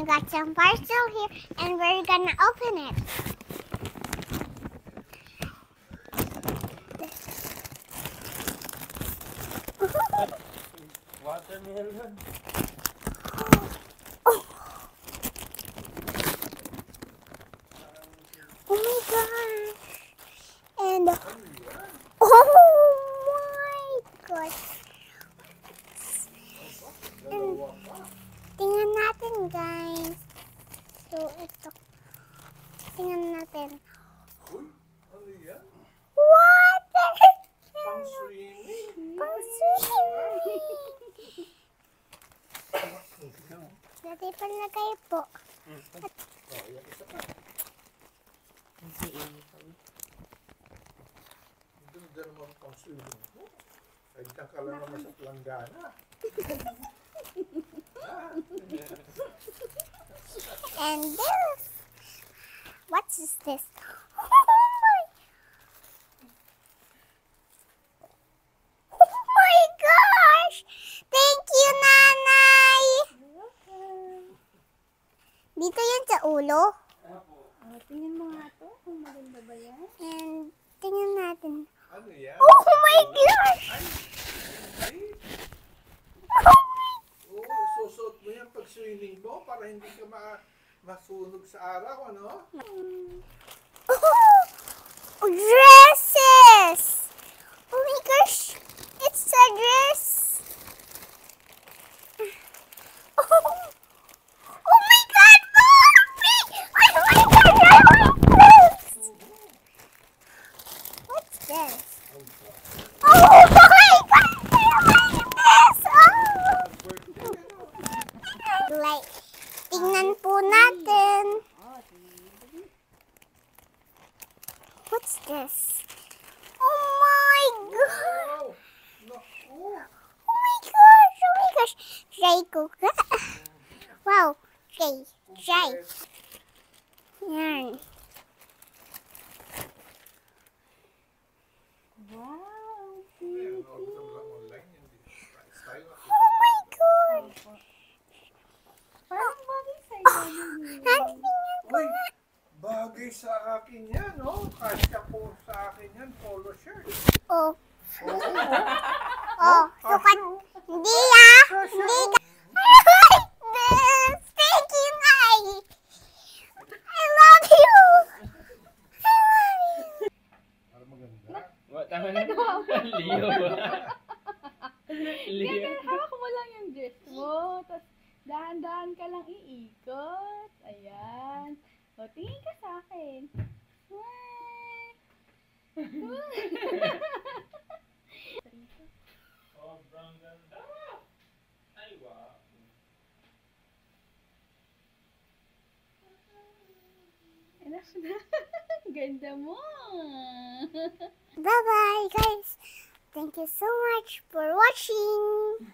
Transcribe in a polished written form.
I got some parcel here and we're gonna open it. Watermelon. Oh my gosh. And oh my gosh. And tingnan natin guys. So ito. Tingnan natin. Uy, ano yan? Water! Pang swimming. Pang swimming. Dati pala kayo po. Oh, yan isa pa. Ganda naman pang swimming mo. Ay, dyan ka lang naman sa planggana. And this. What is this? Oh my gosh! Thank you, Nanay! Dito yan sa ulo. Tingnan mo nga to, kung maganda ba yan? And tingnan natin. Ano yan? Oh my gosh! Ay, oo, susuot mo yan pag swimming mo para hindi ka masunog sa araw, ano? Oh, dresses! Oh my gosh! It's a dress! Oh my God, Barbie! Oh my God, I like this! What's this? Oh my God, I like this! Oh! Like, tingnan po natin. What's this? Oh my God! Wow! Naku! Oh my gosh! Oh my gosh! Try ko ka. Wow! Try. Yan. Wow! Ayan, order lang online yan. Style na. Oh my God! Parang bagay sa'yo. Ang tingnan ko Uy, nga. bagay sa akin yan, no? Kasya po sa akin yan, polo shirt. Oh. Oo. Oh. Sukat. Hindi ah. Hindi ka. I like this. Thank you, Nay. I love you. I love you. Para maganda. Tama na. Leo. Leo. Ganyan, hawak mo lang yung dress mo. Tapos, dahan-dahan ka lang iikot. Ayan. O, tingin ka sa akin. Smile. Sobrang ganda. Ay, wow. Enough na. Ganda mo. Bye-bye, guys. Thank you so much for watching.